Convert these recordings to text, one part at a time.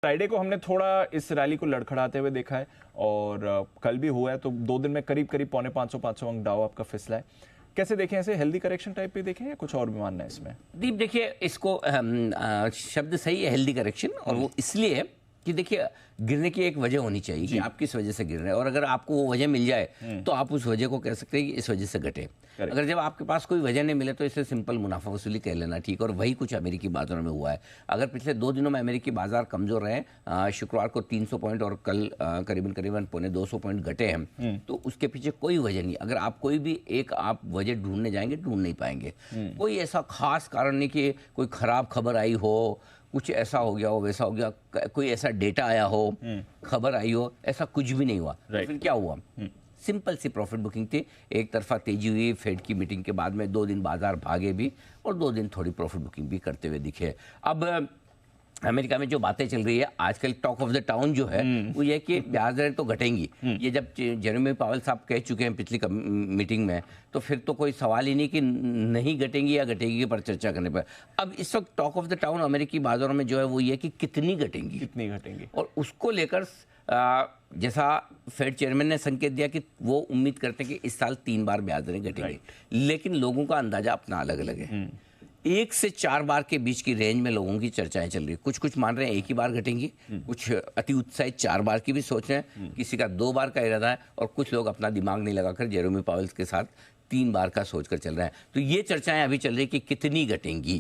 Friday को हमने थोड़ा इस रैली को लड़खड़ाते हुए देखा है और कल भी हुआ है, तो 2 दिन में करीब करीब पौने 500 अंक डाउ आपका फिसला है। कैसे देखें, ऐसे हेल्दी करेक्शन टाइप पे देखें या कुछ और भी मानना है इसमें? दीप देखिए, इसको शब्द सही है हेल्दी करेक्शन, और वो इसलिए है कि देखिए गिरने की एक वजह होनी चाहिए कि आप किस वजह से गिर रहे हैं, और अगर आपको वो वजह मिल जाए तो आप उस वजह को कह सकते हैं कि इस वजह से घटे। अगर जब आपके पास कोई वजह नहीं मिले तो इसे सिंपल मुनाफा वसूली कह लेना ठीक, और वही कुछ अमेरिकी बाजारों में हुआ है। अगर पिछले 2 दिनों में अमेरिकी बाजार कमजोर रहे, शुक्रवार को 300 पॉइंट और कल करीबन करीबन 250 पॉइंट घटे हैं, तो उसके पीछे कोई वजह नहीं। अगर आप कोई भी एक आप वजह ढूंढने जाएंगे, ढूंढ नहीं पाएंगे। कोई ऐसा खास कारण नहीं कि कोई खराब खबर आई हो, कुछ ऐसा हो गया हो, वैसा हो गया, कोई ऐसा डेटा आया हो, खबर आई हो, ऐसा कुछ भी नहीं हुआ। तो फिर क्या हुआ? सिंपल सी प्रॉफिट बुकिंग थी, एक तरफा तेजी हुई। फेड की मीटिंग के बाद में 2 दिन बाजार भागे भी और 2 दिन थोड़ी प्रॉफिट बुकिंग भी करते हुए दिखे। अब अमेरिका में जो बातें चल रही है आजकल, टॉक ऑफ द टाउन जो है वो ये कि ब्याज दरें तो घटेंगी। ये जब जेरेमी पावेल साहब कह चुके हैं पिछली मीटिंग में, तो फिर तो कोई सवाल ही नहीं कि नहीं घटेंगी या घटेगी पर चर्चा करने पर। अब इस वक्त टॉक ऑफ द टाउन अमेरिकी बाजारों में जो है वो ये कि कितनी घटेंगी, और उसको लेकर जैसा फेड चेयरमैन ने संकेत दिया कि वो उम्मीद करते हैं कि इस साल 3 बार ब्याज दरें घटेंगी। लेकिन लोगों का अंदाजा अपना अलग अलग है। 1 से 4 बार के बीच की रेंज में लोगों की चर्चाएं चल रही है। कुछ मान रहे हैं 1 ही बार घटेंगी, कुछ अति उत्साहित 4 बार की भी सोच रहे हैं, किसी का 2 बार का इरादा है, और कुछ लोग अपना दिमाग नहीं लगाकर जेरेमी पावेल के साथ 3 बार का सोचकर चल रहे हैं। तो ये चर्चाएं अभी चल रही कि कितनी घटेंगी।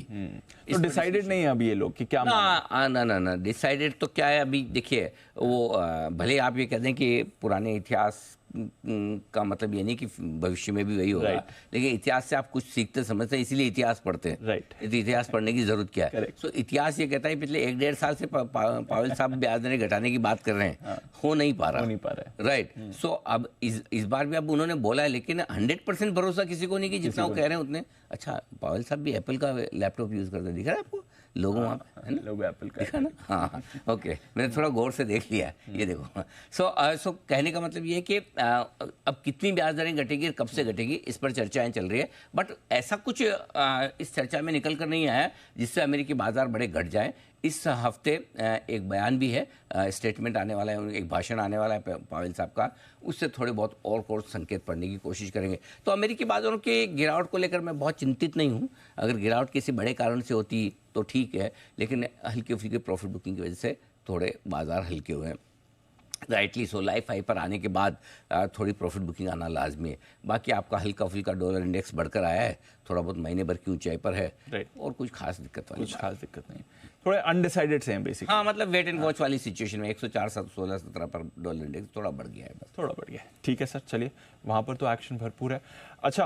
तो डिसाइडेड नहीं है अभी ये लोग कि क्या ना डिसाइडेड तो क्या है अभी। देखिए वो भले आप ये कह दें कि पुराने इतिहास का मतलब ये नहीं कि भविष्य में भी वही होगा, लेकिन इतिहास से आप कुछ सीखते समझते हैं, इसीलिए इतिहास पढ़ते हैं। तो इतिहास पढ़ने की जरूरत क्या है? सो इतिहास ये कहता है पिछले 1-1.5 साल से पावेल साहब ब्याज दरें घटाने की बात कर रहे हैं, हो नहीं पा रहा। राइट। सो अब इस बार भी अब उन्होंने बोला है, लेकिन 100% भरोसा किसी को नहीं कि जितना वो कह रहे हैं उतने। अच्छा, पावेल साहब भी एप्पल का लैपटॉप यूज करते दिख रहा है आपको? लोगों वहाँ पे है ना, लोग एप्पल का देखा ना। हाँ, ओके, मैंने थोड़ा गौर से देख लिया है। ये देखो, सो कहने का मतलब ये है कि अब कितनी ब्याज दरें घटेगी और कब से घटेगी, इस पर चर्चाएं चल रही है। बट ऐसा कुछ इस चर्चा में निकल कर नहीं आया है जिससे अमेरिकी बाजार बड़े घट जाएं। इस हफ्ते एक बयान भी है, स्टेटमेंट आने वाला है, एक भाषण आने वाला है पावेल साहब का, उससे थोड़े बहुत और संकेत पढ़ने की कोशिश करेंगे। तो अमेरिकी बाजारों के गिरावट को लेकर मैं बहुत चिंतित नहीं हूँ। अगर गिरावट किसी बड़े कारण से होती तो ठीक है, लेकिन हल्की फुल्की प्रॉफिट बुकिंग की वजह से थोड़े बाजार हल्के हुए हैं। राइटली सो, लाइफ हाई पर आने के बाद थोड़ी प्रॉफिट बुकिंग आना लाजमी है। बाकी आपका हल्का फुल्का डॉलर इंडेक्स बढ़कर आया है, थोड़ा बहुत महीने भर की ऊंचाई पर है, और कुछ खास दिक्कत नहीं, थोड़े अनडिसाइडेड से हैं बेसिकली। हाँ, मतलब वेट एंड वॉच वाली सिचुएशन में 104, 16, 17 पर डॉलर इंडेक्स थोड़ा बढ़ गया है, बस थोड़ा बढ़ गया है। ठीक है सर, चलिए, वहाँ पर तो एक्शन भरपूर है। अच्छा,